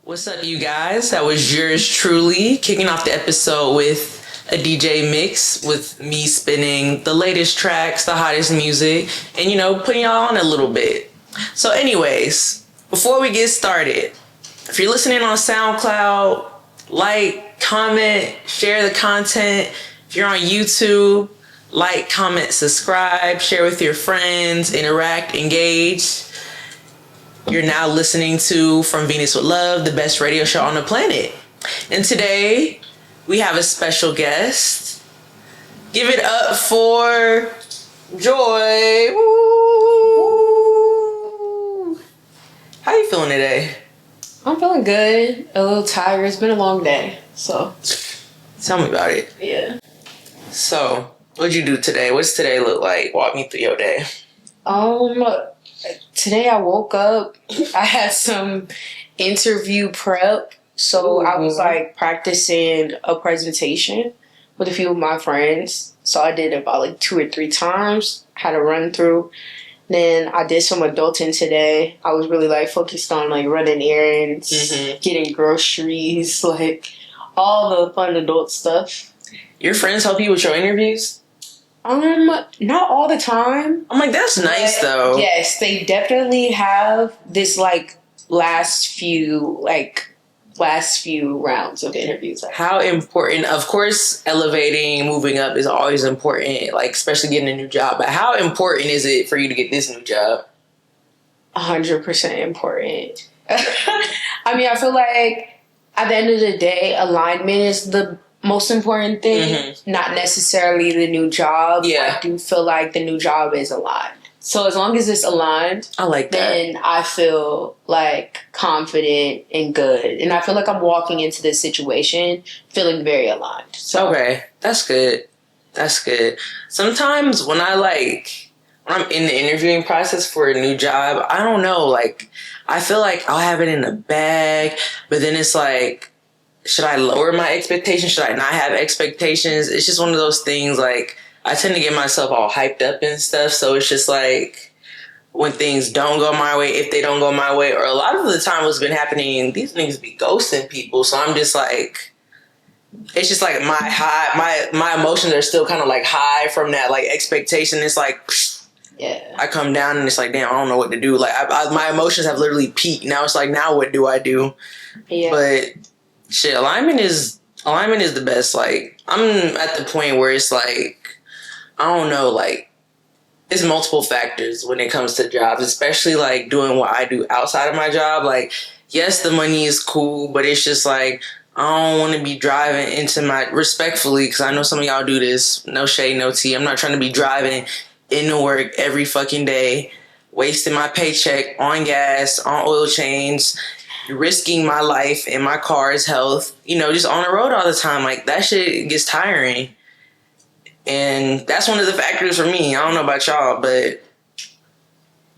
What's up, you guys? That was yours truly, kicking off the episode with a DJ mix with me spinning the latest tracks, the hottest music, and putting y'all on a little bit. So anyways, before we get started, if you're listening on Soundcloud, like, comment, share the content. If you're on YouTube, like, comment, subscribe, share with your friends, interact, engage. You're now listening to From Venus with Love, the best radio show on the planet. And today, we have a special guest. Give it up for Joy. Woo! How you feeling today? I'm feeling good. A little tired. It's been a long day, so. Tell me about it. Yeah. So, what'd you do today? What's today look like? Walk me through your day. Today I woke up. I had some interview prep, so I was practicing a presentation with a few of my friends. So I did it about 2 or 3 times. Had a run through. Then I did some adulting today. I was really focused on running errands, getting groceries, all the fun adult stuff. Your friends help you with your interviews? Not all the time. I'm like, that's nice though. Yes, they definitely have this last few rounds of interviews. How important, of course, elevating, moving up is always important, especially getting a new job. But how important is it for you to get this new job? 100% important. I mean, I feel like at the end of the day, alignment is the most important thing, not necessarily the new job. Yeah. I do feel like the new job is aligned. So as long as it's aligned, I like that. Then I feel confident and good. And I feel like I'm walking into this situation feeling very aligned. So okay, that's good. That's good. Sometimes when I'm in the interviewing process for a new job, I don't know, I feel like I'll have it in the bag, but then it's should I lower my expectations? Should I not have expectations? It's just one of those things, I tend to get myself all hyped up and stuff. So it's just when things don't go my way, if they don't go my way, or a lot of the time what's been happening, these niggas be ghosting people. So I'm just it's just my emotions are still kind of high from that expectation. It's yeah. I come down and it's damn, I don't know what to do. My emotions have literally peaked. Now it's now what do I do? Yeah. But shit, alignment is the best. I'm at the point where it's I don't know, it's multiple factors when it comes to jobs, especially doing what I do outside of my job. Yes, the money is cool, but it's just I don't want to be driving into respectfully, because I know some of y'all do this, no shade, no tea. I'm not trying to be driving into work every fucking day, wasting my paycheck on gas, on oil change, risking my life and my car's health, just on the road all the time. That shit gets tiring. And that's one of the factors for me. I don't know about y'all, but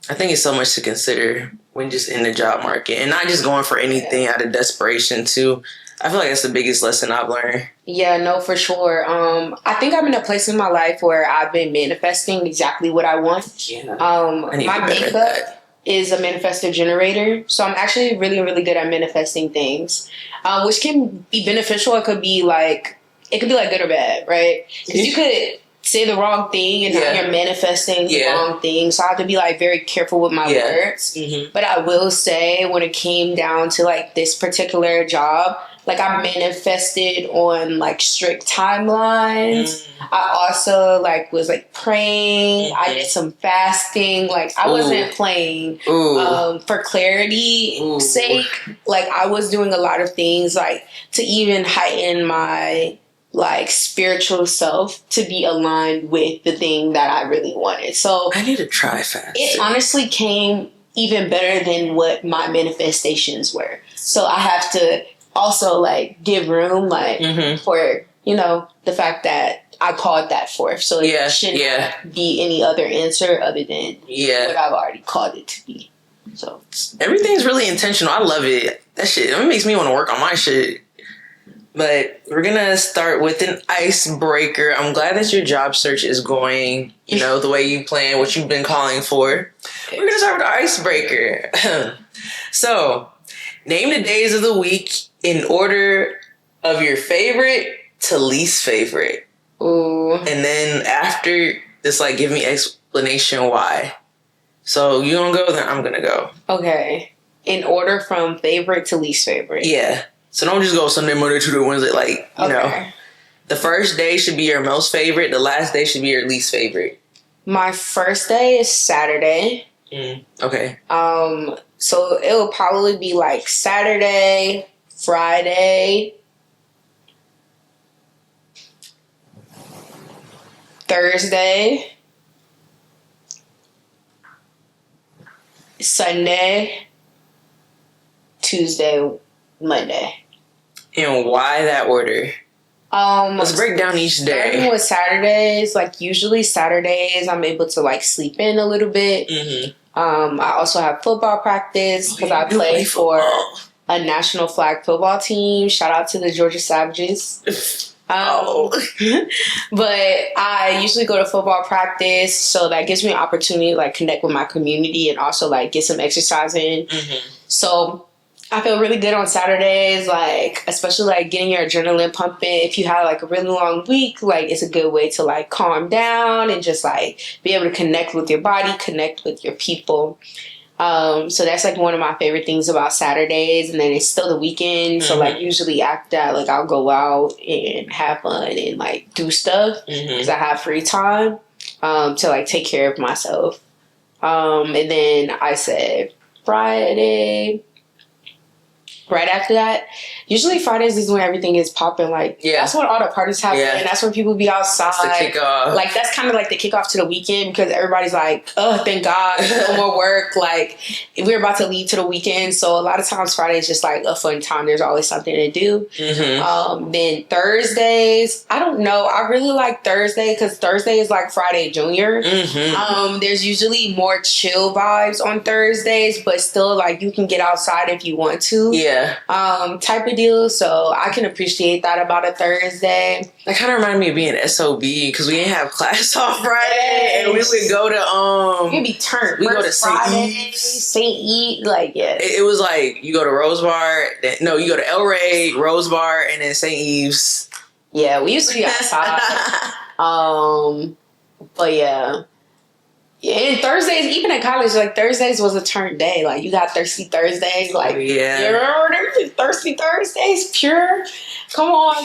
I think it's so much to consider when just in the job market and not just going for anything out of desperation too. I feel like that's the biggest lesson I've learned. Yeah, no, for sure. I think I'm in a place in my life where I've been manifesting exactly what I want. Yeah. My makeup is a manifestor generator. So I'm actually really, really good at manifesting things, which can be beneficial. It could be good or bad, right? Because you could say the wrong thing and now you're manifesting the wrong thing. So I have to be very careful with my words. But I will say when it came down to this particular job, I manifested on strict timelines. I also was praying. I did some fasting. I wasn't playing for clarity sake. I was doing a lot of things to even heighten my spiritual self to be aligned with the thing that I really wanted. So I need to try fast. It honestly came even better than what my manifestations were. So I have to also give room for the fact that I called that forth. So it shouldn't be any other answer other than what I've already called it to be. So everything's really intentional. I love it. That shit, it makes me want to work on my shit. But we're going to start with an icebreaker. I'm glad that your job search is going, the way you plan, what you've been calling for. We're going to start with the icebreaker. So, Name the days of the week in order of your favorite to least favorite. Ooh. And then after, just like give me explanation why. So you gonna go, then I'm gonna go. Okay. In order from favorite to least favorite. Yeah. So don't just go Sunday, Monday, Tuesday, Wednesday. Like, you know, the first day should be your most favorite. The last day should be your least favorite. My first day is Saturday. Okay. So it will probably be like Saturday, Friday, Thursday, Sunday, Tuesday, Monday. And why that order? Let's break down each day. Starting with Saturdays, like usually Saturdays, I'm able to like sleep in a little bit. Mm-hmm. I also have football practice because I play for a national flag football team. Shout out to the Georgia Savages. But I usually go to football practice, so that gives me an opportunity to like connect with my community and also like get some exercise in. Mm-hmm. So I feel really good on Saturdays, like especially like getting your adrenaline pumping. If you have like a really long week, like it's a good way to like calm down and just like be able to connect with your body, connect with your people. So that's like one of my favorite things about Saturdays, and then it's still the weekend. Mm-hmm. So like usually after that, like I'll go out and have fun and like do stuff because I have free time to like take care of myself. And then I said Friday. Right after that, usually Fridays is when everything is popping. Like, that's when all the parties happen. Yeah. And that's when people be outside. That's the kickoff. Like, that's kind of like the kickoff to the weekend because everybody's like, oh, thank God, no more work. Like, we're about to leave to the weekend. So a lot of times Friday is just like a fun time. There's always something to do. Mm-hmm. Then Thursdays, I don't know. I really like Thursday because Thursday is like Friday Junior. Mm-hmm. There's usually more chill vibes on Thursdays, but still like you can get outside if you want to. Yeah. Type of deal. So I can appreciate that about a Thursday. That kind of reminded me of being SOB because we didn't have class on Friday, and we would go to You'd be turned. We go to St. Eve's. Like it was like you go to Rose Bar. You go to El Rey, Rose Bar, and then St. Eve's. Yeah, we used to be outside. But yeah. Yeah, and Thursdays, even in college, like Thursdays was a turn day. Like you got Thirsty Thursdays, like Thirsty Thursdays, pure. Come on,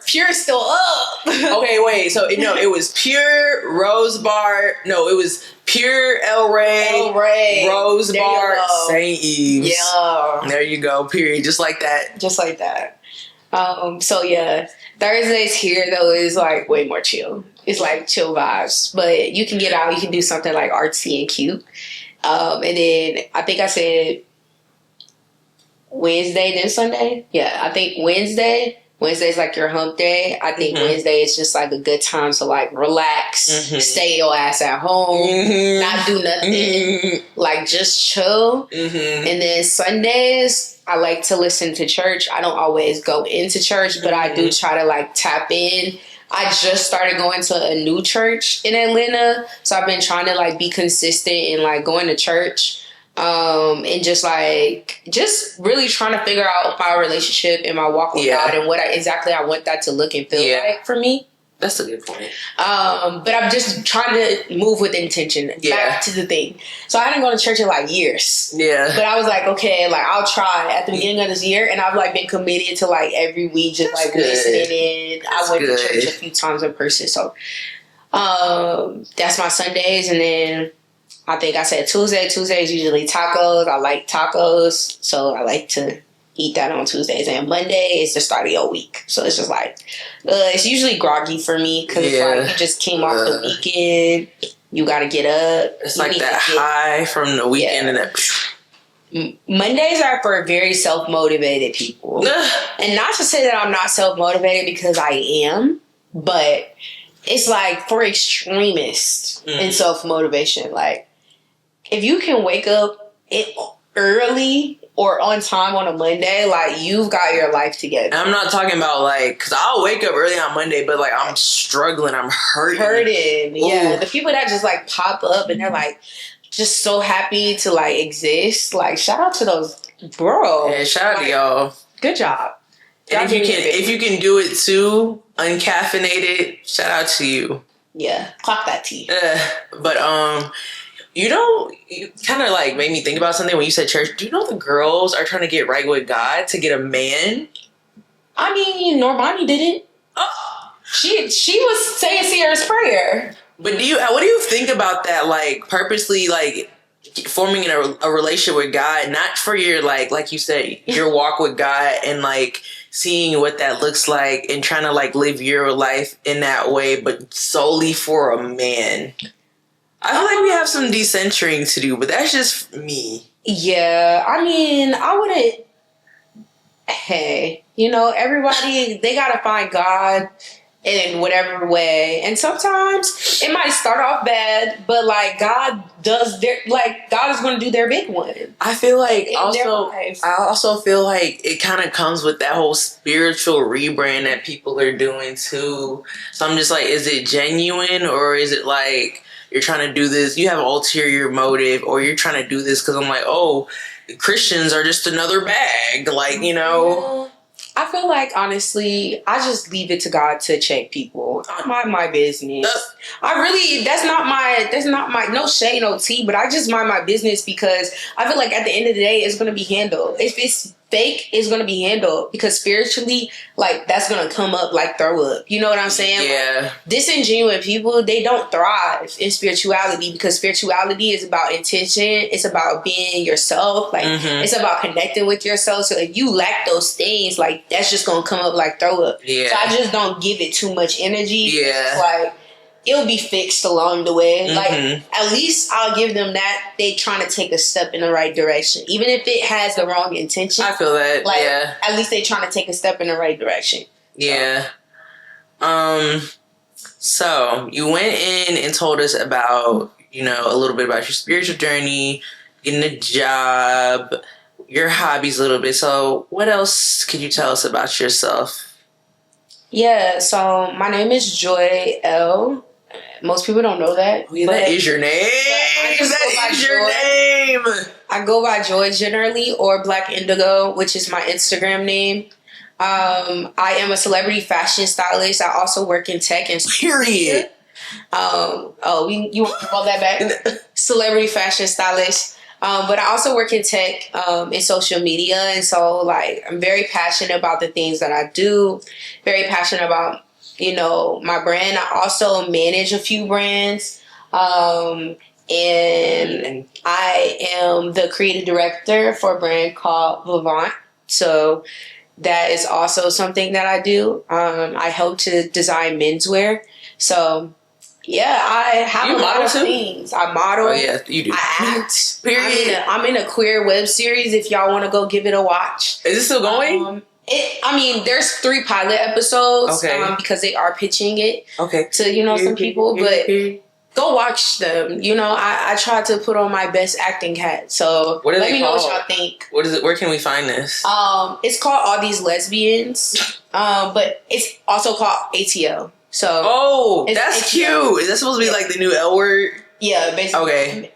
pure still up. Okay, wait. So it was pure Rose Bar. No, it was pure El Rey, Rose Bar, St. Eve's. Yeah, there you go. Period. Just like that. Just like that. So yeah. Thursdays here though is like way more chill. It's like chill vibes, but you can get out. You can do something like artsy and cute. And then I think I said Wednesday then Sunday. Yeah, I think Wednesday is like your hump day. I think Wednesday is just like a good time to like relax, stay your ass at home, not do nothing, like just chill. And then Sundays, I like to listen to church. I don't always go into church, but I do try to like tap in. I just started going to a new church in Atlanta, so I've been trying to like be consistent in like going to church. And just really trying to figure out my relationship and my walk with God and what exactly I want that to look and feel like for me. That's a good point. But I'm just trying to move with intention. Back to the thing. So I didn't go to church in like years. Yeah. But I was like, okay, like I'll try at the beginning of this year, and I've like been committed to like every week just like listening in. I went to church a few times in person. So that's my Sundays, and then I think I said Tuesday. Tuesday is usually tacos. I like tacos, so I like to eat that on Tuesdays. And Monday is the start of your week. So it's just like, it's usually groggy for me because it's like you just came off the weekend. You got to get up. It's like that high from the weekend and that. Mondays are for very self-motivated people. And not to say that I'm not self-motivated because I am, but it's like for extremists in self-motivation. Like, if you can wake up early or on time on a Monday, like, you've got your life together. And I'm not talking about, like, because I'll wake up early on Monday, but, like, I'm struggling. I'm hurting. Yeah. The people that just, like, pop up and they're like, just so happy to like exist. Like shout out to those bro. Yeah, shout out to y'all. Good job. And if you can do it too, uncaffeinated, shout out to you. Yeah, clock that tea. But you kind of like made me think about something when you said church. Do you know the girls are trying to get right with God to get a man? I mean, Normani did it. Oh. She was saying Sierra's prayer. But what do you think about that? Like purposely, like forming a relationship with God, not for your like you said, your walk with God, and like seeing what that looks like, and trying to like live your life in that way, but solely for a man. I feel like we have some decentering to do, but that's just me. Yeah, I mean, I wouldn't. Hey, everybody, they gotta find God in whatever way, and sometimes it might start off bad, but like God is going to do their big one. I feel like I also feel like it kind of comes with that whole spiritual rebrand that people are doing too. So I'm just like, is it genuine, or is it like you're trying to do this, you have an ulterior motive, or you're trying to do this because I'm like, oh, Christians are just another bag, like, Yeah. I feel like, honestly, I just leave it to God to check people. I mind my business. That's not my, no shade, no tea, but I just mind my business because I feel like at the end of the day, it's going to be handled. If it's fake, it's going to be handled because spiritually, like, that's going to come up like throw up. You know what I'm saying? Yeah. Like, disingenuous people, they don't thrive in spirituality because spirituality is about intention. It's about being yourself. Like, It's about connecting with yourself. So if you lack those things, like, that's just going to come up like throw up. Yeah. So I just don't give it too much energy. Yeah. It's like, it'll be fixed along the way. Like, at least I'll give them that they trying to take a step in the right direction. Even if it has the wrong intention. I feel that, like, yeah. At least they trying to take a step in the right direction. Yeah. So you went in and told us about, a little bit about your spiritual journey, getting a job, your hobbies a little bit. So what else could you tell us about yourself? Yeah, so my name is Joy L. Most people don't know that. Oh, yeah, that is your name. That is your name. I go by Joy generally, or Black Indigo, which is my Instagram name. I am a celebrity fashion stylist. I also work in tech and period. You want to call that back? Celebrity fashion stylist. But I also work in tech, in social media. And so, like, I'm very passionate about the things that I do. Very passionate about, my brand. I also manage a few brands. And I am the creative director for a brand called Vivant. So that is also something that I do. I help to design menswear. So, yeah, I have a lot of things. I model. Oh, yeah, you do. I act. Period. I'm in a queer web series if y'all want to go give it a watch. Is it still going? There's 3 pilot episodes. Okay. Because they are pitching it. Okay. To, some people. But go watch them. I try to put on my best acting hat. So let me know what y'all think. What is it? Where can we find this? It's called All These Lesbians. But it's also called ATL. So that's cute. Is that supposed to be like the new L word? Yeah, basically. Okay.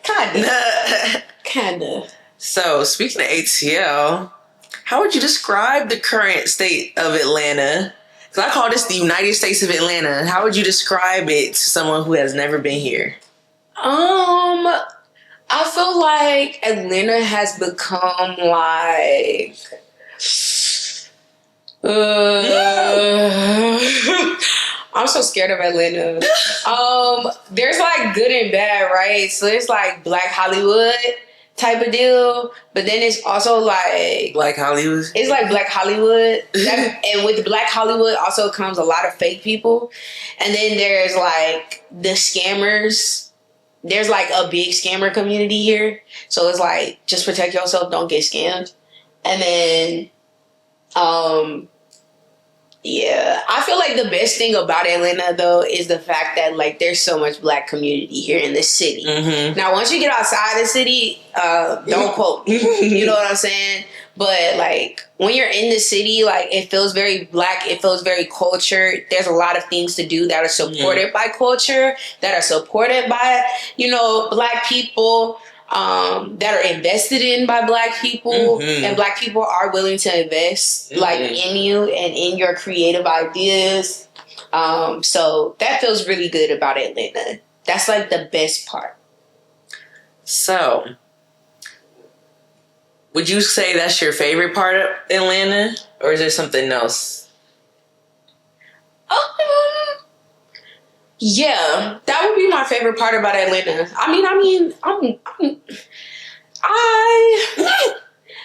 Kinda. So speaking of ATL, how would you describe the current state of Atlanta? Because I call this the United States of Atlanta. How would you describe it to someone who has never been here? I feel like Atlanta has become like I'm so scared of Atlanta. There's like good and bad, right? So it's like Black Hollywood type of deal, but then it's also like Black Hollywood. It's like Black Hollywood, and with Black Hollywood also comes a lot of fake people, and then there's like the scammers. There's like a big scammer community here, so it's like just protect yourself, don't get scammed, and then Yeah, I feel like the best thing about Atlanta though is the fact that like there's so much Black community here in the city. Now, once you get outside the city, don't quote me. You know what I'm saying? But like when you're in the city, like it feels very Black. It feels very cultured. There's a lot of things to do that are supported by culture, that are supported by Black people. That are invested in by Black people, and Black people are willing to invest like in you and in your creative ideas. So that feels really good about Atlanta. That's like the best part. So, would you say that's your favorite part of Atlanta, or is there something else? Yeah, that would be my favorite part about Atlanta.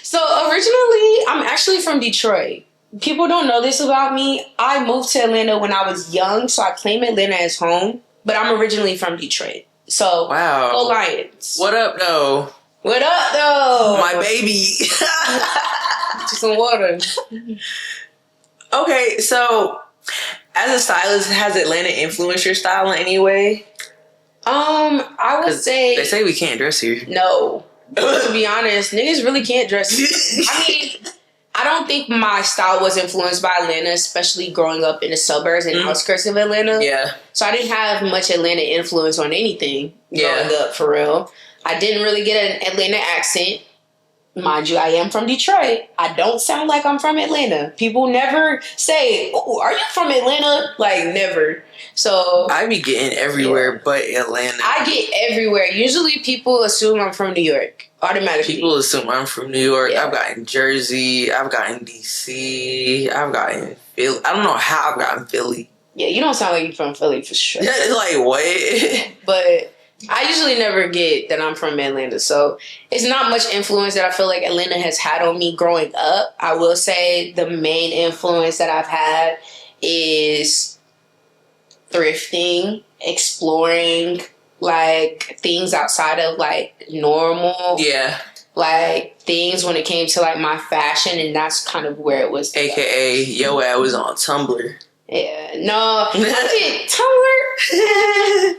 So originally, I'm actually from Detroit. People don't know this about me. I moved to Atlanta when I was young, so I claim Atlanta as home. But I'm originally from Detroit. So, wow. Go Lions. What up, though? What up, though? My baby. Some water. Okay, so as a stylist, has Atlanta influenced your style in any way? I would say they say we can't dress here. No. To be honest, niggas really can't dress here. I mean, I don't think my style was influenced by Atlanta, especially growing up in the suburbs and outskirts of Atlanta. Yeah. So I didn't have much Atlanta influence on anything growing up, for real. I didn't really get an Atlanta accent. Mind you, I am from Detroit. I don't sound like I'm from Atlanta. People never say, "Oh, are you from Atlanta?" Like, never. So I be getting everywhere but Atlanta. I get everywhere. Usually people assume I'm from New York. Automatically. People assume I'm from New York. Yeah. I've gotten Jersey. I've gotten DC. I've gotten Philly. I don't know how I've gotten Philly. Yeah, you don't sound like you're from Philly for sure. Like, what? But I usually never get that I'm from Atlanta. So it's not much influence that I feel like Atlanta has had on me growing up. I will say the main influence that I've had is thrifting, exploring like things outside of like normal. Yeah. Like things when it came to like my fashion, and that's kind of where it was. AKA, yo, I was on Tumblr. Yeah, no, I mean, Tumblr.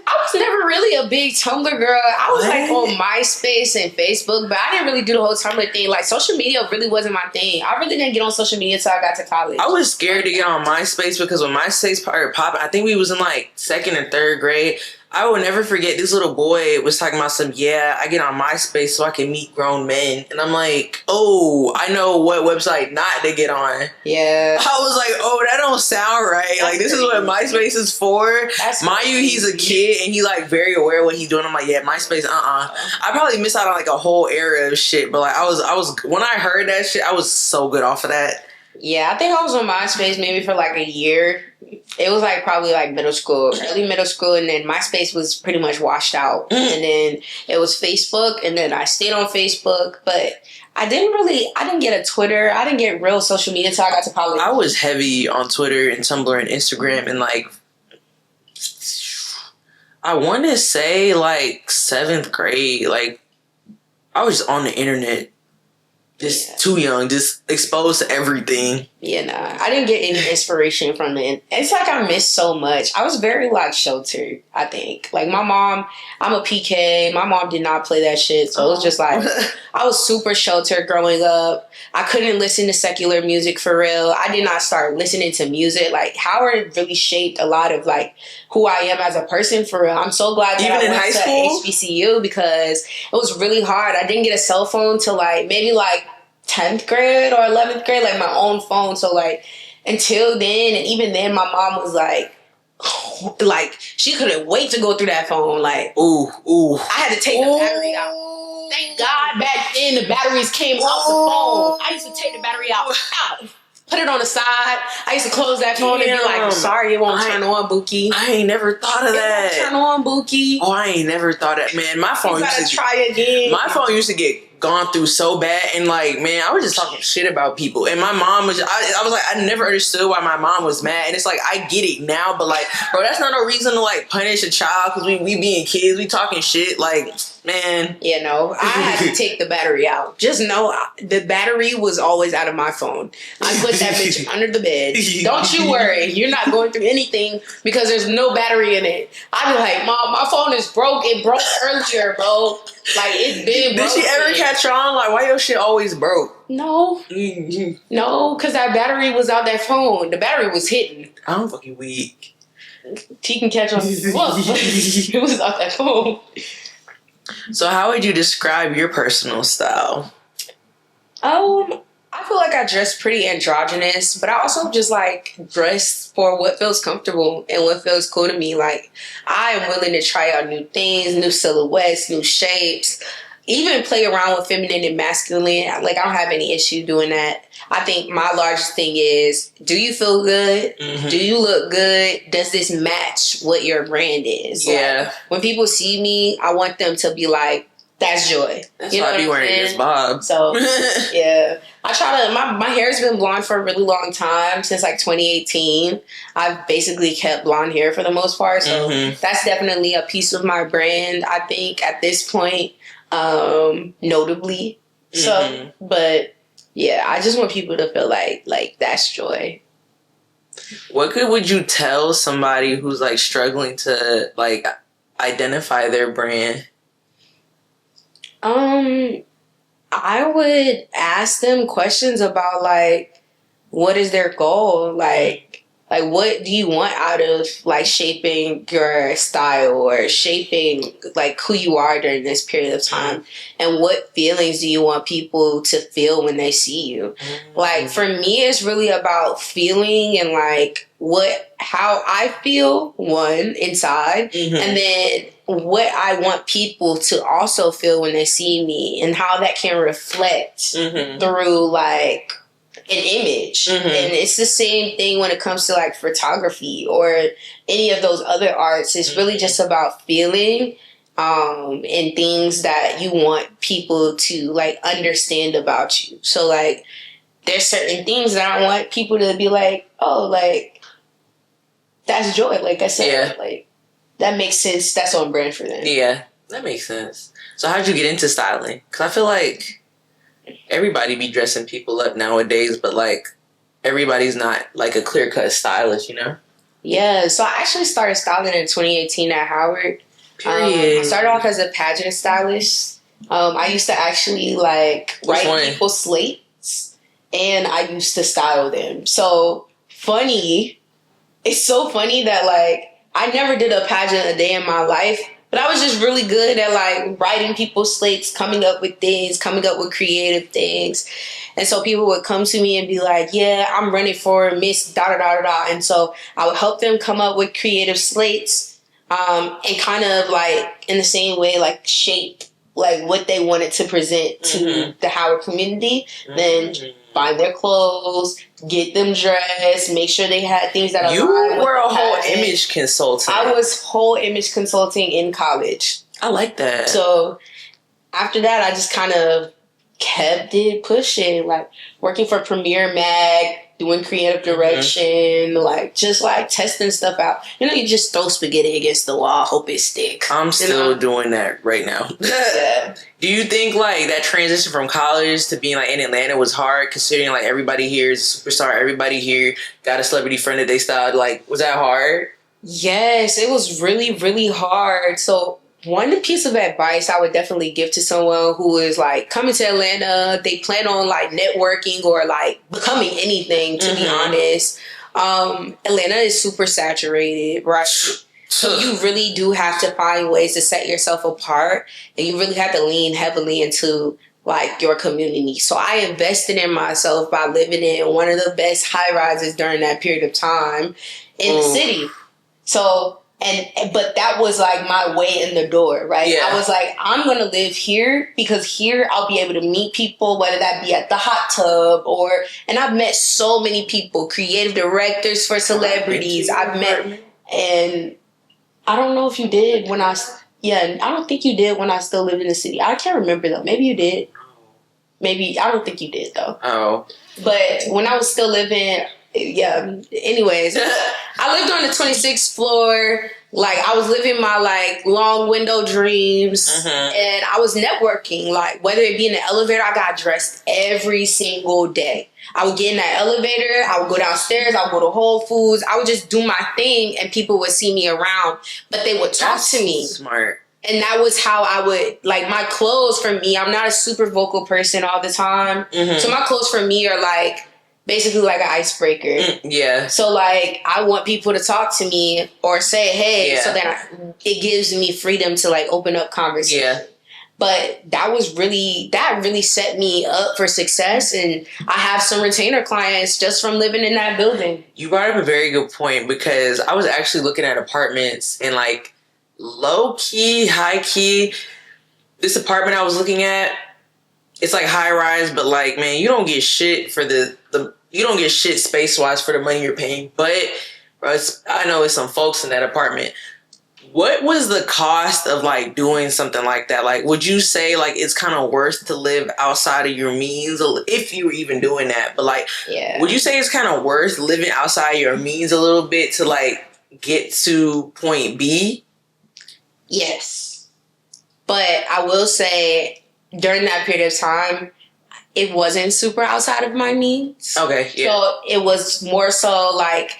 I was never really a big Tumblr girl. I was like on MySpace and Facebook, but I didn't really do the whole Tumblr thing. Like social media really wasn't my thing. I really didn't get on social media until I got to college. I was scared to get on MySpace because when MySpace started popping, I think we was in like 2nd and 3rd grade. I will never forget this little boy was talking about I get on MySpace so I can meet grown men. And I'm like, oh, I know what website not to get on. Yeah. I was like, oh, that don't sound right. That's like, this crazy. Is what MySpace is for. Mind you, he's a kid and he like very aware of what he's doing. I'm like, yeah, MySpace, I probably missed out on like a whole era of shit. But like, I was when I heard that shit, I was so good off of that. Yeah, I think I was on MySpace maybe for like a year. It was like probably like early middle school, and then MySpace was pretty much washed out. And then it was Facebook, and then I stayed on Facebook, but I didn't get a Twitter. I didn't get real social media until I got to college. I was heavy on Twitter and Tumblr and Instagram and like, I want to say like 7th grade. Like, I was on the internet. Just too young, just exposed to everything. Yeah, nah. I didn't get any inspiration from it. It's like I missed so much. I was very like sheltered, I think. Like my mom, I'm a PK. My mom did not play that shit. So it was just like, I was super sheltered growing up. I couldn't listen to secular music for real. I did not start listening to music. Like Howard really shaped a lot of like who I am as a person for real. I'm so glad that I went to HBCU because it was really hard. I didn't get a cell phone till like maybe like 10th grade or 11th grade, like my own phone. So like until then, and even then my mom was like she couldn't wait to go through that phone. Like, ooh. I had to take the battery out. Thank God back then the batteries came off the phone. I used to take the battery out, put it on the side. I used to close that phone and be like, sorry, it won't turn on, Bookie. I ain't never thought of that. It won't turn on, Bookie. Oh, I ain't never thought of that. Man, my phone used to try again. My phone used to get gone through so bad, and like, man, I was just talking shit about people, and my mom was I was like, I never understood why my mom was mad, and it's like, I get it now, but like, bro, that's not a reason to like punish a child because we being kids, we talking shit. Like, Man. You know, I had to take the battery out. Just know the battery was always out of my phone. I put that bitch under the bed. Don't you worry. You're not going through anything because there's no battery in it. I'd be like, Mom, my phone is broke. It broke earlier, bro. Like, it's been broke. Did she ever catch on? Like, why your shit always broke? No. No, because that battery was out that phone. The battery was hidden. I'm fucking weak. She can catch on. It was out that phone. So how would you describe your personal style? I feel like I dress pretty androgynous, but I also just like dress for what feels comfortable and what feels cool to me. Like, I am willing to try out new things, new silhouettes, new shapes, even play around with feminine and masculine. Like, I don't have any issue doing that. I think my largest thing is, do you feel good? Mm-hmm. Do you look good? Does this match what your brand is? Yeah. Like, when people see me, I want them to be like, that's Joy. That's you know why I be wearing this bob. So, yeah. I try to, my hair's been blonde for a really long time, since like 2018. I've basically kept blonde hair for the most part. So that's definitely a piece of my brand, I think, at this point, notably. So, but yeah, I just want people to feel like that's Joy. What would you tell somebody who's like struggling to like identify their brand? I would ask them questions about like, what is their goal? Like what do you want out of like shaping your style or shaping like who you are during this period of time? And what feelings do you want people to feel when they see you? Like, for me, it's really about feeling and like how I feel, one, inside, and then what I want people to also feel when they see me, and how that can reflect through like an image. And it's the same thing when it comes to like photography or any of those other arts. It's really just about feeling and things that you want people to like understand about you. So like, there's certain things that I want people to be like, oh, like, that's Joy. Like I said, like, that makes sense. That's on brand for them. Yeah, that makes sense. So how'd you get into styling? Because I feel like everybody be dressing people up nowadays, but like everybody's not like a clear-cut stylist, you know? Yeah, so I actually started styling in 2018 at Howard. I started off as a pageant stylist. I used to actually like write people's slates, and I used to style them. So funny. It's so funny that like I never did a pageant a day in my life, but I was just really good at like writing people's slates, coming up with things, coming up with creative things. And so people would come to me and be like, yeah, I'm running for Miss da-da-da-da-da. And so I would help them come up with creative slates and kind of like in the same way, like shape like what they wanted to present to the Howard community. Then find their clothes, get them dressed, make sure they had things that you were a whole image consultant. I was whole image consulting in college. I like that. So after that, I just kind of kept it pushing, like working for Premiere Mag, doing creative direction, like just like testing stuff out. You know, you just throw spaghetti against the wall, hope it sticks. I'm still doing that right now. Yeah. Do you think like that transition from college to being like in Atlanta was hard, considering like everybody here is a superstar, everybody here got a celebrity friend that they styled? Like, was that hard? Yes, it was really, really hard. So one piece of advice I would definitely give to someone who is like coming to Atlanta, they plan on like networking or like becoming anything, to be honest. Atlanta is super saturated, right? So you really do have to find ways to set yourself apart, and you really have to lean heavily into like your community. So I invested in myself by living in one of the best high rises during that period of time in the city. So but that was like my way in the door, right? Yeah. I was like, I'm going to live here because here I'll be able to meet people, whether that be at the hot tub and I've met so many people, creative directors for celebrities. I've met, and I don't know if you did I don't think you did when I still lived in the city. I can't remember though. Maybe you did. Maybe, I don't think you did though. Oh. But when I was still living, anyways, I lived on the 26th floor, Like, I was living my, like, long window dreams, and I was networking. Like, whether it be in the elevator, I got dressed every single day. I would get in that elevator, I would go downstairs, I would go to Whole Foods, I would just do my thing, and people would see me around, but they would talk to me. Smart. And that was how I would, like, my clothes for me, I'm not a super vocal person all the time. So my clothes for me are, like, basically like an icebreaker. Yeah. So, like, I want people to talk to me or say, hey, so that it gives me freedom to, like, open up conversation. Yeah. But that really set me up for success. And I have some retainer clients just from living in that building. You brought up a very good point, because I was actually looking at apartments, and, like, low key, high key, this apartment I was looking at, it's like high rise, but, like, man, you don't get shit for you don't get shit space wise for the money you're paying. But bro, I know it's some folks in that apartment. What was the cost of, like, doing something like that? Like, would you say, like, it's kind of worth to live outside of your means, if you were even doing that? But, like, would you say it's kind of worth living outside your means a little bit to, like, get to point B? Yes. But I will say, during that period of time, it wasn't super outside of my means. Okay, yeah. So it was more so like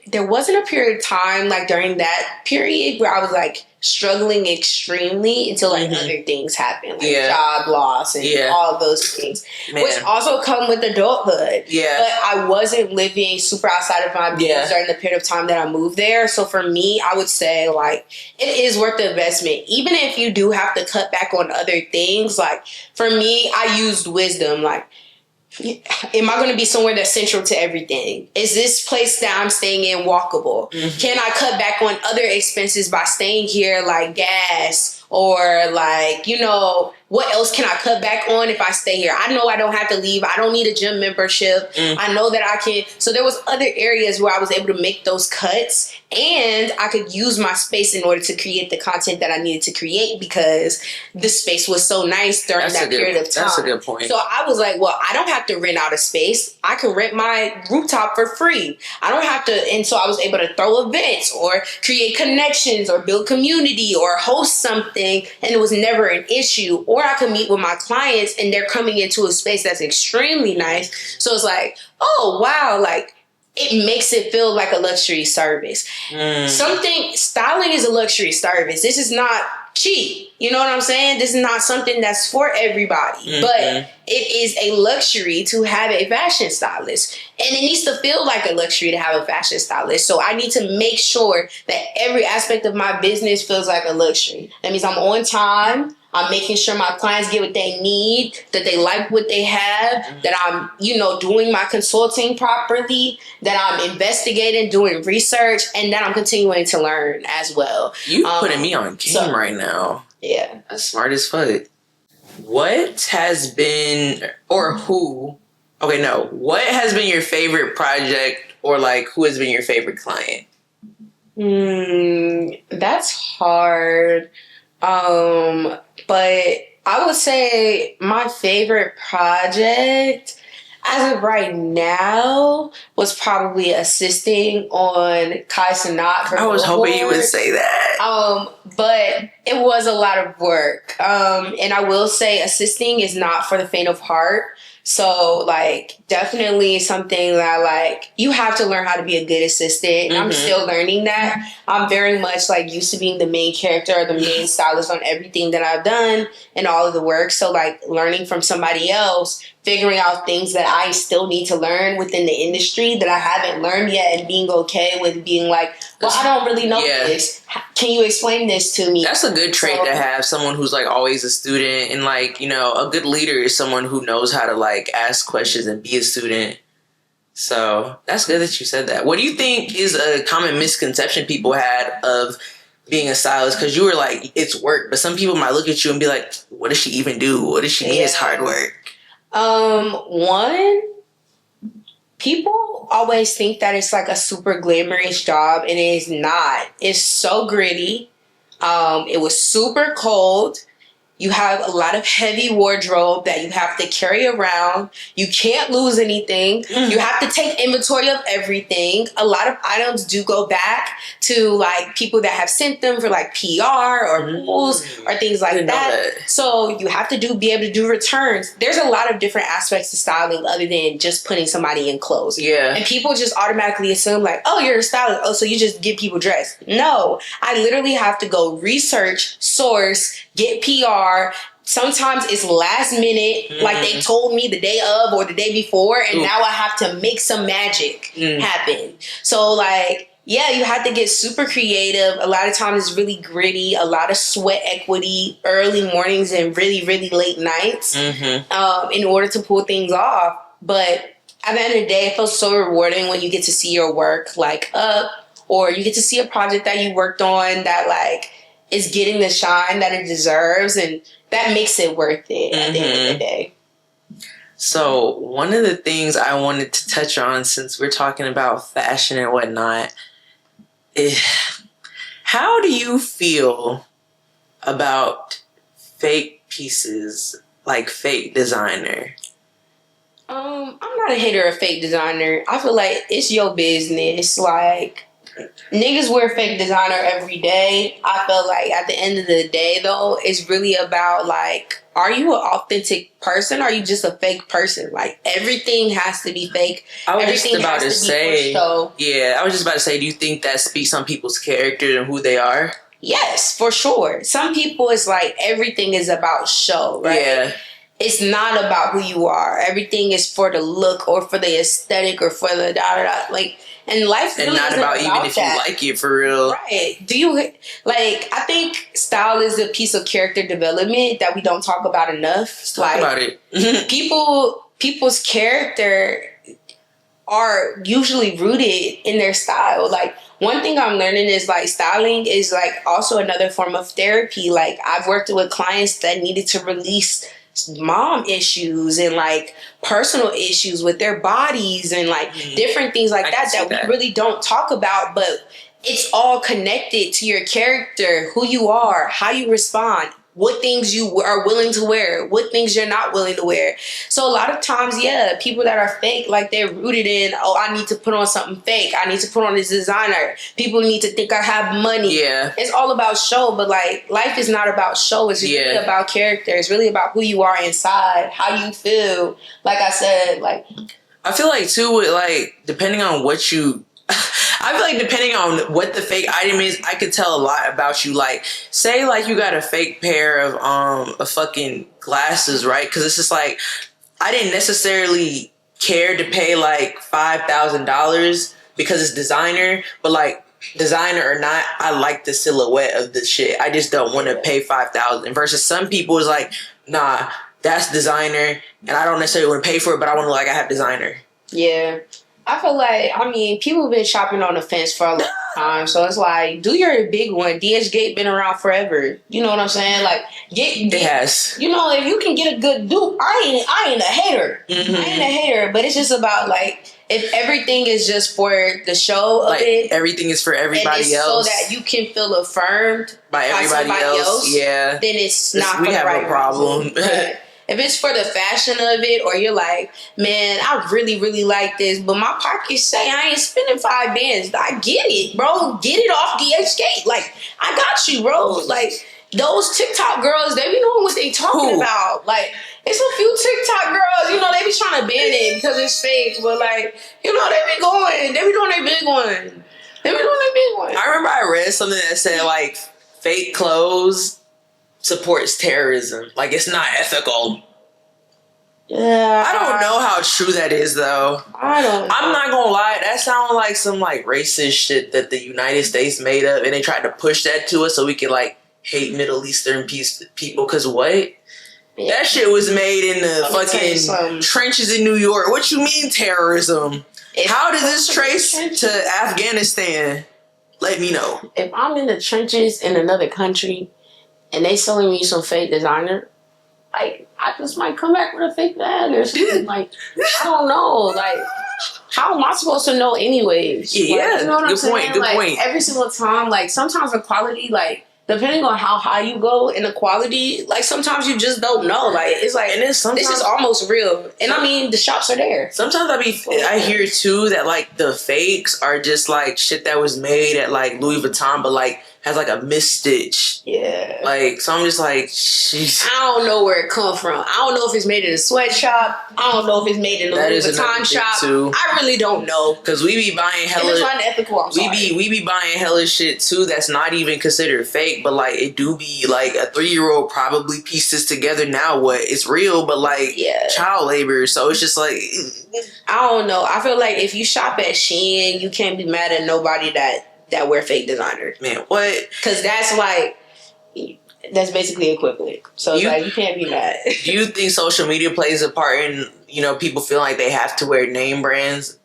there wasn't a period of time, like, during that period where I was, like, struggling extremely until, like, other things happened, like job loss and all of those things, which also come with adulthood. Yeah. But I wasn't living super outside of my means during the period of time that I moved there. So for me, I would say, like, it is worth the investment. Even if you do have to cut back on other things, like, for me, I used wisdom, like, am I going to be somewhere that's central to everything? Is this place that I'm staying in walkable? Can I cut back on other expenses by staying here, like gas or, like, you know, what else can I cut back on if I stay here? I know I don't have to leave. I don't need a gym membership. I know that I can. So there was other areas where I was able to make those cuts, and I could use my space in order to create the content that I needed to create, because the space was so nice during that period of time. That's a good point. So I was like, well, I don't have to rent out a space. I can rent my rooftop for free. I don't have to. And so I was able to throw events or create connections or build community or host something, and it was never an issue. Or I could meet with my clients and they're coming into a space that's extremely nice. So it's like, oh, wow, like, it makes it feel like a luxury service. Styling is a luxury service. This is not cheap. You know what I'm saying? This is not something that's for everybody, but it is a luxury to have a fashion stylist, and it needs to feel like a luxury to have a fashion stylist. So I need to make sure that every aspect of my business feels like a luxury. That means I'm on time. I'm making sure my clients get what they need, that they like what they have, that I'm, you know, doing my consulting properly, that I'm investigating, doing research, and that I'm continuing to learn as well. You putting me on game right now. Yeah. That's smart as fuck. What has been, what has been your favorite project, or, like, who has been your favorite client? That's hard. But I would say my favorite project as of right now was probably assisting on Kai Cenat. I was hoping you would say that. But it was a lot of work. And I will say assisting is not for the faint of heart. So, like, definitely something that, like, you have to learn how to be a good assistant. And I'm still learning that. I'm very much, like, used to being the main character or the main stylist on everything that I've done and all of the work. So, like, learning from somebody else, figuring out things that I still need to learn within the industry that I haven't learned yet, and being okay with being like, well, I don't really know this. Can you explain this to me? That's a good trait to have, someone who's, like, always a student. And, like, you know, a good leader is someone who knows how to, like, ask questions and be a student. So that's good that you said that. What do you think is a common misconception people had of being a stylist? Because you were like, it's work, but some people might look at you and be like, what does she even do? What does she mean it's hard work? One, people always think that it's like a super glamorous job, and it is not. It's so gritty. It was super cold. You have a lot of heavy wardrobe that you have to carry around. You can't lose anything. You have to take inventory of everything. A lot of items do go back to like people that have sent them for like PR or rules or things like that. So you have to be able to do returns. There's a lot of different aspects to styling other than just putting somebody in clothes. Yeah. And people just automatically assume like, oh, you're a stylist. Oh, so you just give people dress. No, I literally have to go research, source, get PR. Sometimes it's last minute, like they told me the day of or the day before, and now I have to make some magic happen. So like, yeah, you have to get super creative. A lot of times it's really gritty, a lot of sweat equity, early mornings and really, really late nights in order to pull things off. But at the end of the day, it feels so rewarding when you get to see your work like up, or you get to see a project that you worked on that like is getting the shine that it deserves, and that makes it worth it at the end of the day. So one of the things I wanted to touch on, since we're talking about fashion and whatnot, is how do you feel about fake pieces, like fake designer? I'm not a hater of fake designer. I feel like it's your business. Like, niggas wear fake designer every day. I feel like at the end of the day, though, it's really about, like, are you an authentic person or are you just a fake person? Like, everything has to be fake. I was Everything just about to has be say, for show. Yeah, I was just about to say, do you think that speaks on people's character and who they are? Yes, for sure. Some people, it's like everything is about show, right? Yeah. It's not about who you are. Everything is for the look or for the aesthetic or for the da-da-da. Like, and life really and not isn't about even if that. you like it for real. Right. Do you, like, I think style is a piece of character development that we don't talk about enough. Let's talk about it. People's character are usually rooted in their style. Like, one thing I'm learning is, like, styling is, like, also another form of therapy. Like, I've worked with clients that needed to release mom issues and like personal issues with their bodies and like different things like that we really don't talk about, but it's all connected to your character, who you are, how you respond, what things you are willing to wear, what things you're not willing to wear. So a lot of times, yeah, people that are fake, like they're rooted in, oh, I need to put on something fake. I need to put on this designer. People need to think I have money. Yeah. It's all about show, but like life is not about show. It's really about character. It's really about who you are inside, how you feel. Like I said, like. I feel like too, with like, depending on what you, I feel like depending on what the fake item is, I could tell a lot about you. Like, say like you got a fake pair of a fucking glasses, right? Because it's just like, I didn't necessarily care to pay like $5,000 because it's designer, but like designer or not, I like the silhouette of the shit. I just don't want to pay $5,000. Versus some people is like, nah, that's designer, and I don't necessarily want to pay for it, but I want to like I have designer. Yeah. I feel like, I mean, people have been shopping on the fence for a long time, so it's like, do your big one. DH Gate been around forever. You know what I'm saying? Like, get yes. You know, if you can get a good dupe, I ain't a hater. I ain't a hater, but it's just about like, if everything is just for the show of like, it, everything is for everybody else, so that you can feel affirmed by everybody else, yeah, then it's not. We have a problem. If it's for the fashion of it, or you're like, man, I really, really like this, but my pockets say I ain't spending $5. I get it, bro. Get it off DH Gate. Like, I got you, bro. Like, those TikTok girls, they be knowing what they talking about. Like, it's a few TikTok girls, you know, they be trying to ban it because it's fake, but like, you know, they be going. They be doing their big one. I remember I read something that said, like, fake clothes supports terrorism. Like, it's not ethical. Yeah. I don't know how true that is, though. I'm not gonna lie. That sounds like some, like, racist shit that the United States made up, and they tried to push that to us so we could, like, hate Middle Eastern people. Because what? Yeah. That shit was made in the fucking trenches in New York. What you mean terrorism? How does this trace to Afghanistan? Let me know. If I'm in the trenches in another country and they selling me some fake designer, like, I just might come back with a fake bag or something. Like, I don't know. Like, how am I supposed to know anyways? Yeah, like, you know what I'm saying? Good point. Every single time, like, sometimes the quality, like, depending on how high you go in the quality, like sometimes you just don't know. Like it's like, and then this is almost real. And I mean, the shops are there. Sometimes I hear too that like the fakes are just like shit that was made at like Louis Vuitton, but like has like a misstitch. Yeah. Like, so I'm just like, jeez. I don't know where it come from. I don't know if it's made in a sweatshop. I don't know if it's made in a Louis Vuitton shop. Too. I really don't know. Because we be buying hella... It's unethical, we be buying hella shit too that's not even considered fake, but like it do be like a 3-year-old probably pieced this together. Now what? It's real, but like child labor. So it's just like... I don't know. I feel like if you shop at Shein, you can't be mad at nobody that wear fake designer. Man, what? Because that's like, that's basically equivalent. So it's like, you can't be mad. Do you think social media plays a part in, you know, people feel like they have to wear name brands?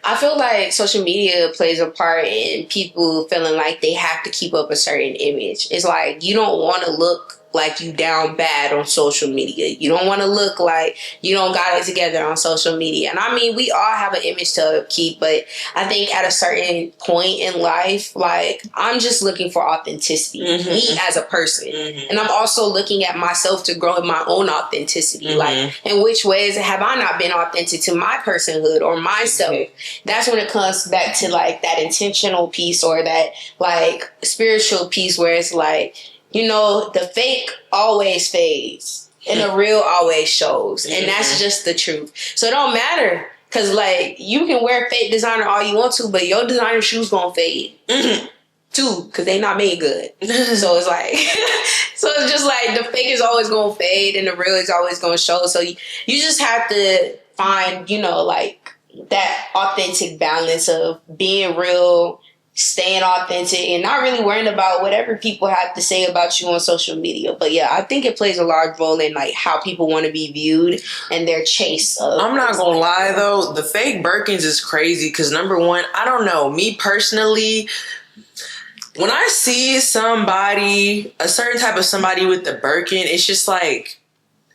I feel like social media plays a part in people feeling like they have to keep up a certain image. It's like, you don't want to look like you down bad on social media. You don't want to look like you don't got it together on social media. And I mean, we all have an image to upkeep, but I think at a certain point in life, like, I'm just looking for authenticity, me as a person. And I'm also looking at myself to grow in my own authenticity. Like, in which ways have I not been authentic to my personhood or myself? That's when it comes back to like that intentional piece or that like spiritual piece where it's like, you know, the fake always fades and the real always shows. And that's just the truth. So it don't matter. Because, like, you can wear fake designer all you want to, but your designer shoes going to fade. Too, because they not made good. So it's like, so it's just like the fake is always going to fade and the real is always going to show. So you just have to find, you know, like that authentic balance of being real, staying authentic, and not really worrying about whatever people have to say about you on social media. But yeah, I think it plays a large role in like how people want to be viewed and their chase of... I'm not gonna lie though, the fake Birkins is crazy because number one, I don't know, me personally, when I see somebody, a certain type of somebody with the Birkin, it's just like,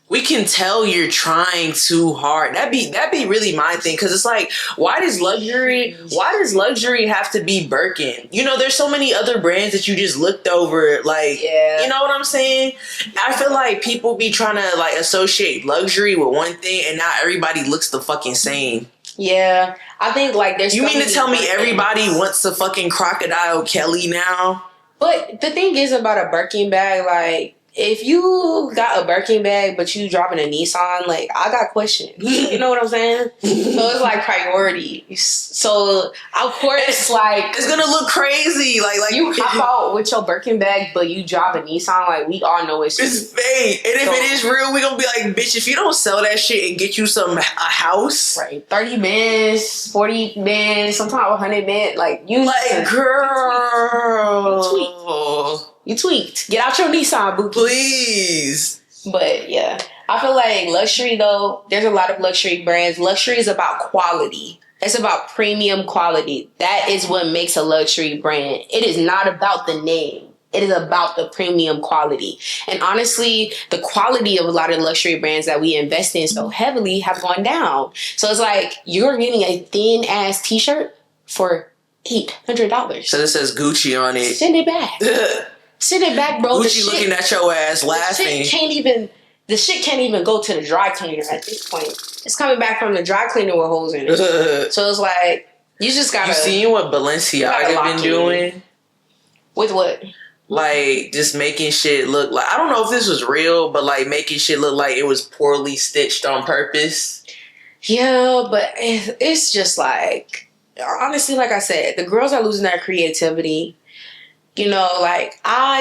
we can tell you're trying too hard. That'd be really my thing. Because it's like, why does luxury have to be Birkin? You know, there's so many other brands that you just looked over. Like, you know what I'm saying? I feel like people be trying to like associate luxury with one thing and not everybody looks the fucking same. Yeah. I think like there's... You mean to tell me everybody wants a fucking Crocodile Kelly now? But the thing is about a Birkin bag, like, if you got a Birkin bag, but you dropping a Nissan, like, I got questions. You know what I'm saying? So it's like priority. So, of course, it's like... It's gonna look crazy. Like you hop out with your Birkin bag, but you drop a Nissan, like, we all know it's fake. And if it is real, we gonna be like, bitch, if you don't sell that shit and get you a house... Right. 30 bands, 40 bands, sometimes 100 bands. Like, you... Like, girl... You tweaked. Get out your Nissan, boo. Please. But yeah, I feel like luxury though, there's a lot of luxury brands. Luxury is about quality. It's about premium quality. That is what makes a luxury brand. It is not about the name. It is about the premium quality. And honestly, the quality of a lot of luxury brands that we invest in so heavily have gone down. So it's like you're getting a thin ass t-shirt for $800. So it says Gucci on it. Send it back. Send it back, bro. Gucci looking at your ass laughing. The shit can't even go to the dry cleaner at this point. It's coming back from the dry cleaner with holes in it. So it's like, you just gotta... You seen what Balenciaga been doing? With what? Like, just making shit look like... I don't know if this was real, but like making shit look like it was poorly stitched on purpose. Yeah, but it's just like... Honestly, like I said, the girls are losing their creativity. You know, like,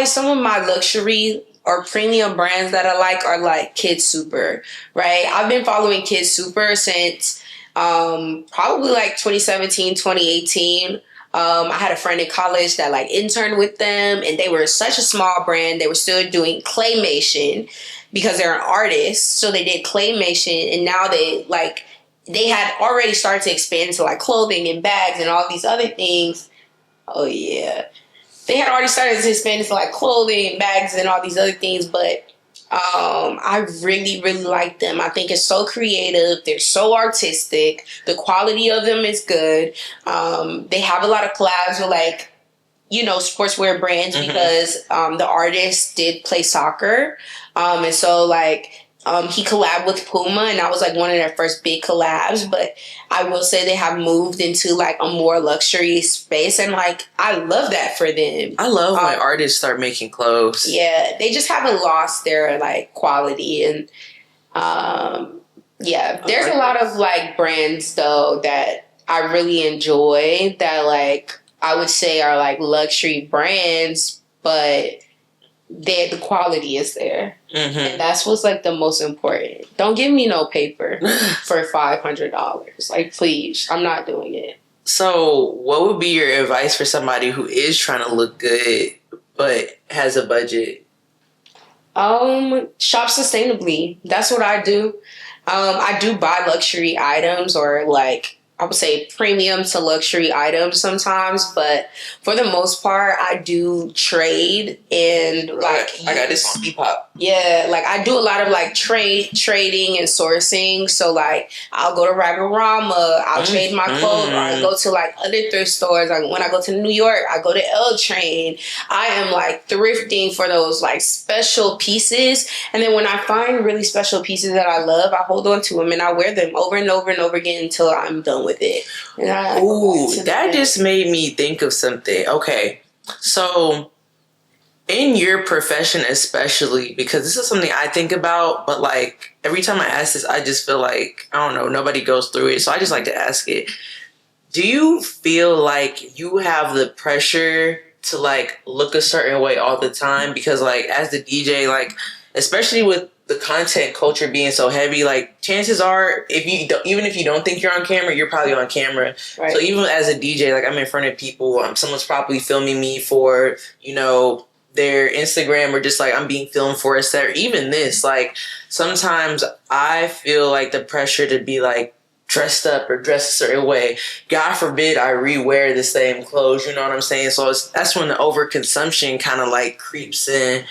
some of my luxury or premium brands that I like are like Kid Super, right? I've been following Kid Super since probably like 2017, 2018. I had a friend in college that like interned with them, and they were such a small brand. They were still doing claymation because they're an artist. So they did claymation, and now they had already started to expand into like clothing and bags and all these other things. Oh, yeah. They had already started to expand into like clothing and bags and all these other things, but I really, really like them. I think it's so creative. They're so artistic. The quality of them is good. They have a lot of collabs with like sportswear brands because the artist did play soccer. And so like he collabed with Puma, and that was like one of their first big collabs. But I will say they have moved into like a more luxury space, and like I love that for them. I love when artists start making clothes. Yeah, they just haven't lost their like quality, and there's a lot of like brands though that I really enjoy that like I would say are like luxury brands, but the quality is there. And that's what's like the most important. Don't give me no paper for $500. Like, please, I'm not doing it. So what would be your advice for somebody who is trying to look good but has a budget? Shop sustainably. That's what I do. I do buy luxury items, or like I would say premium to luxury items sometimes, but for the most part, I do trade and like I got this on Depop. Yeah, like I do a lot of like trading and sourcing. So like I'll go to Ragorama, I'll trade my clothes, or I go to like other thrift stores. Like when I go to New York, I go to L Train. I am like thrifting for those like special pieces, and then when I find really special pieces that I love, I hold on to them and I wear them over and over and over again until I'm done with it. Ooh, that just made me think of something. Okay, so in your profession especially, because this is something I think about, but like every time I ask this, I just feel like, I don't know, nobody goes through it. So I just like to ask it. Do you feel like you have the pressure to like look a certain way all the time? Because like as the DJ, like especially with the content culture being so heavy, like chances are, even if you don't think you're on camera, you're probably on camera. Right. So even as a DJ, like I'm in front of people, someone's probably filming me for, their Instagram, or just like I'm being filmed for a set, or even this. Like sometimes I feel like the pressure to be like dressed up or dressed a certain way. God forbid I rewear the same clothes, you know what I'm saying? So that's when the overconsumption kind of like creeps in.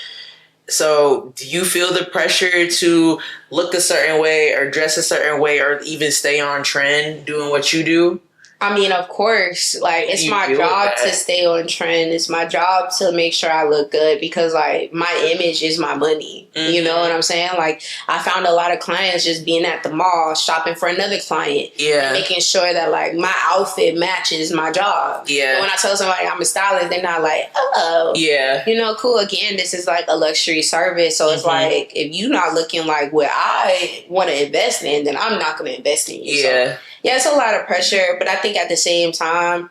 So do you feel the pressure to look a certain way or dress a certain way or even stay on trend doing what you do? I mean, of course, like it's my job to stay on trend. It's my job to make sure I look good because like my image is my money. You know what I'm saying? Like I found a lot of clients just being at the mall shopping for another client. Yeah. And making sure that like my outfit matches my job. Yeah. And when I tell somebody I'm a stylist, they're not like, oh. Yeah. Cool. Again, this is like a luxury service. So it's like if you're not looking like what I want to invest in, then I'm not going to invest in you. Yeah. So, yeah, it's a lot of pressure, but I think at the same time,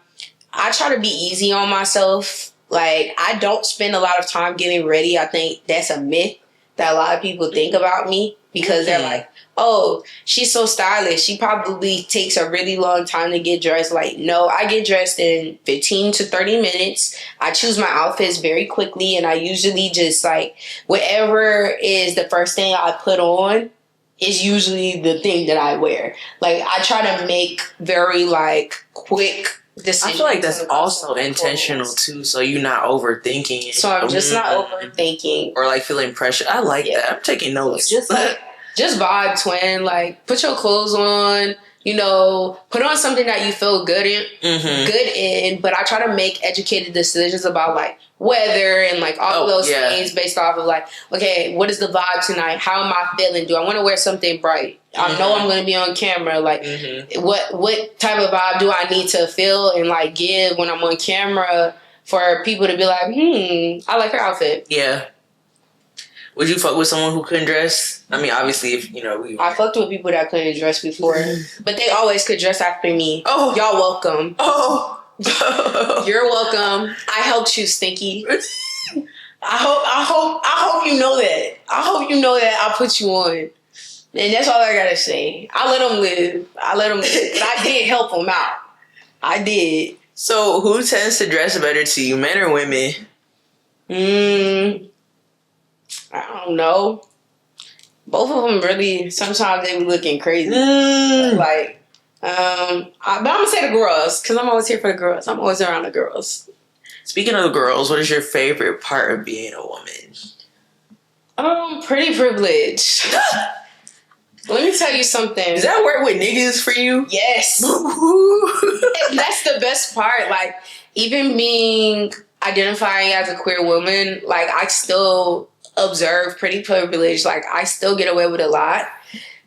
I try to be easy on myself. Like, I don't spend a lot of time getting ready. I think that's a myth that a lot of people think about me because they're like, oh, she's so stylish. She probably takes a really long time to get dressed. Like, no, I get dressed in 15 to 30 minutes. I choose my outfits very quickly, and I usually just, like, whatever is the first thing I put on is usually the thing that I wear. Like, I try to make very, like, quick decisions. I feel like that's also intentional, too, so you're not overthinking it. So I'm just not overthinking. Or, like, feeling pressure. I like that. I'm taking notes. Just vibe, twin. Like, put your clothes on. Put on something that you feel good in. But I try to make educated decisions about, like, weather and, like, all of those things based off of, like, okay, what is the vibe tonight? How am I feeling? Do I want to wear something bright? I know I'm going to be on camera. Like, what type of vibe do I need to feel and, like, give when I'm on camera for people to be like, I like her outfit. Yeah. Would you fuck with someone who couldn't dress? I mean, obviously, if, I fucked with people that couldn't dress before. But they always could dress after me. Oh. Y'all welcome. Oh. You're welcome. I helped you, Stinky. I hope you know that. I hope you know that I put you on. And that's all I gotta say. I let them live. But I did help them out. I did. So, who tends to dress better to you, men or women? I don't know. Both of them really, sometimes they be looking crazy. But I'm going to say the girls, because I'm always here for the girls. I'm always around the girls. Speaking of the girls, what is your favorite part of being a woman? Pretty privileged. Let me tell you something. Does that work with niggas for you? Yes. That's the best part. Like, even being... identifying as a queer woman, like, I still observe pretty privilege. Like, I still get away with a lot.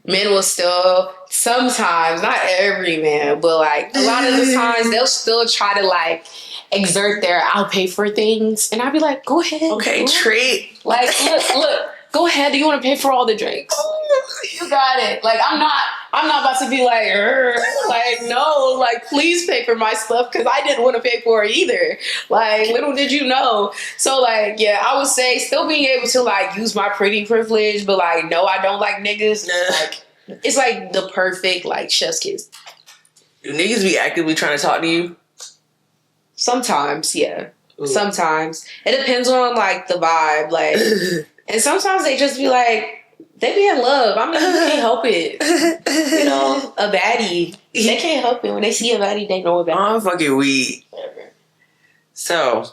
Men will still, sometimes, not every man, but like a lot of the times they'll still try to like exert their I'll pay for things. And I'll be like, go ahead. Okay, treat. Like, look, go ahead. Do you want to pay for all the drinks? You got it. Like, I'm not about to be like, no, like, please pay for my stuff because I didn't want to pay for it either. Like, little did you know. So, like, yeah, I would say still being able to, like, use my pretty privilege, but, like, no, I don't like niggas. Like, it's, like, the perfect, like, chef's kiss. Do niggas be actively trying to talk to you? Sometimes, yeah. Ooh. Sometimes. It depends on, like, the vibe. Like, and sometimes they just be like, they be in love. I mean, you can't help it. You know, a baddie. They can't help it. When they see a baddie, they know a baddie. I'm fucking weak. So,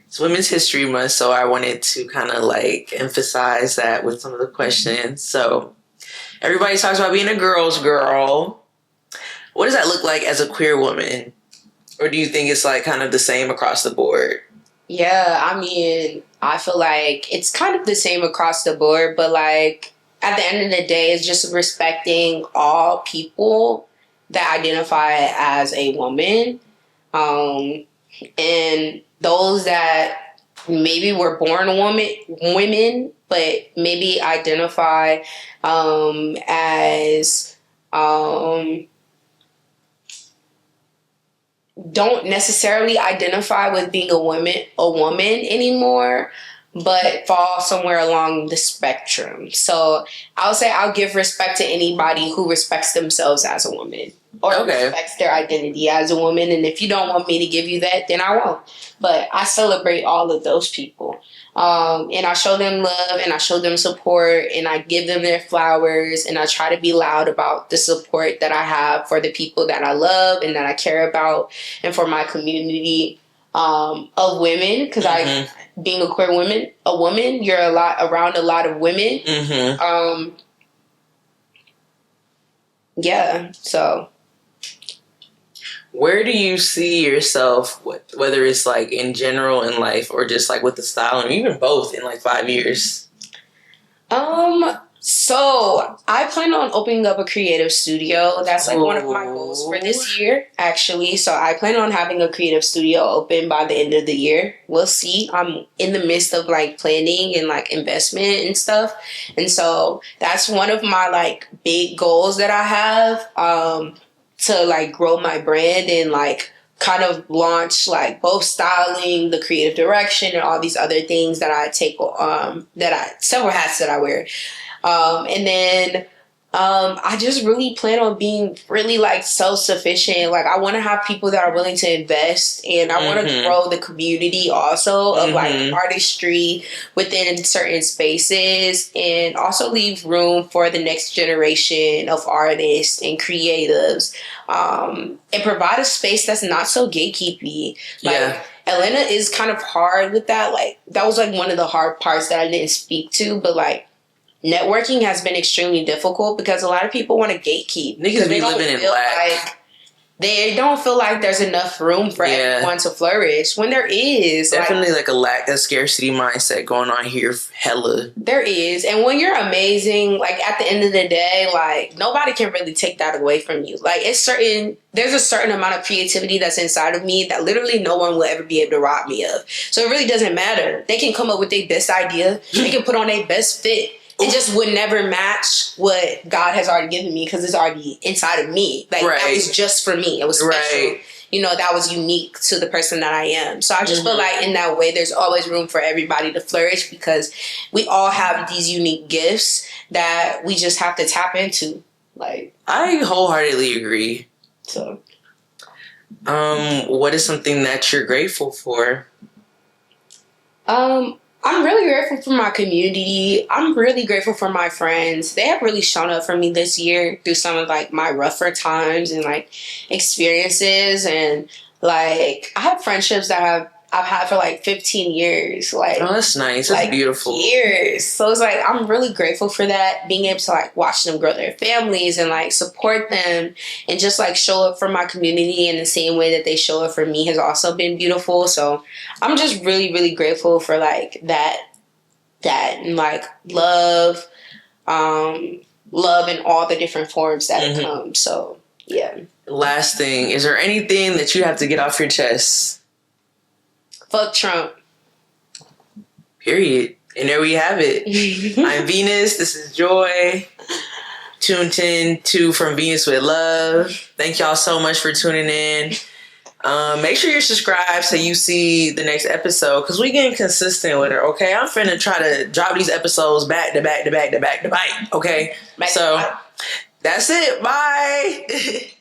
it's Women's History Month, so I wanted to kind of like emphasize that with some of the questions. So, everybody talks about being a girl's girl. What does that look like as a queer woman? Or do you think it's like kind of the same across the board? Yeah, I mean, I feel like it's kind of the same across the board, but like at the end of the day, it's just respecting all people that identify as a woman. And those that maybe were born women, but maybe identify as don't necessarily identify with being a woman anymore, but fall somewhere along the spectrum. So I'll say I'll give respect to anybody who respects themselves as a woman or respects their identity as a woman. And if you don't want me to give you that, then I won't. But I celebrate all of those people. And I show them love and I show them support and I give them their flowers and I try to be loud about the support that I have for the people that I love and that I care about and for my community of women. Because being a queer woman, you're around a lot of women. Yeah, so. Where do you see yourself, whether it's like in general in life or just like with the style, or even both, in like 5 years? So I plan on opening up a creative studio. That's like one of my goals for this year, actually. So I plan on having a creative studio open by the end of the year. We'll see. I'm in the midst of like planning and like investment and stuff. And so that's one of my like big goals that I have, to like grow my brand and like kind of launch like both styling, the creative direction, and all these other things that I take several hats that I wear. And then I just really plan on being really like self-sufficient. Like I want to have people that are willing to invest, and I want to grow the community also of like artistry within certain spaces, and also leave room for the next generation of artists and creatives, and provide a space that's not so gatekeepy. Like Atlanta is kind of hard with that. Like that was like one of the hard parts that I didn't speak to, but like networking has been extremely difficult because a lot of people want to gatekeep. Niggas be living in lack. They don't feel like there's enough room for everyone to flourish when there is. Definitely like a lack of scarcity mindset going on here. Hella. There is. And when you're amazing, like at the end of the day, like nobody can really take that away from you. Like there's a certain amount of creativity that's inside of me that literally no one will ever be able to rob me of. So it really doesn't matter. They can come up with their best idea. They can put on their best fit. It just would never match what God has already given me because it's already inside of me. Like that was just for me. It was special. You know, that was unique to the person that I am. So I just feel like in that way, there's always room for everybody to flourish because we all have these unique gifts that we just have to tap into. Like I wholeheartedly agree. So, what is something that you're grateful for? I'm really grateful for my community. I'm really grateful for my friends. They have really shown up for me this year through some of like my rougher times and like experiences. And like I have friendships that I've had for like 15 years. Like, oh, that's nice. That's like beautiful. Years. So it's like, I'm really grateful for that. Being able to like watch them grow their families and like support them and just like show up for my community in the same way that they show up for me has also been beautiful. So I'm just really, really grateful for like that and like love in all the different forms that it comes. So yeah. Last thing, is there anything that you have to get off your chest? Fuck Trump. Period. And there we have it. I'm Venus. This is Joy. Tuned in to From Venus with Love. Thank y'all so much for tuning in. Make sure you're subscribed so you see the next episode, because we getting consistent with it, okay? I'm finna try to drop these episodes back to back, okay? So that's it. Bye.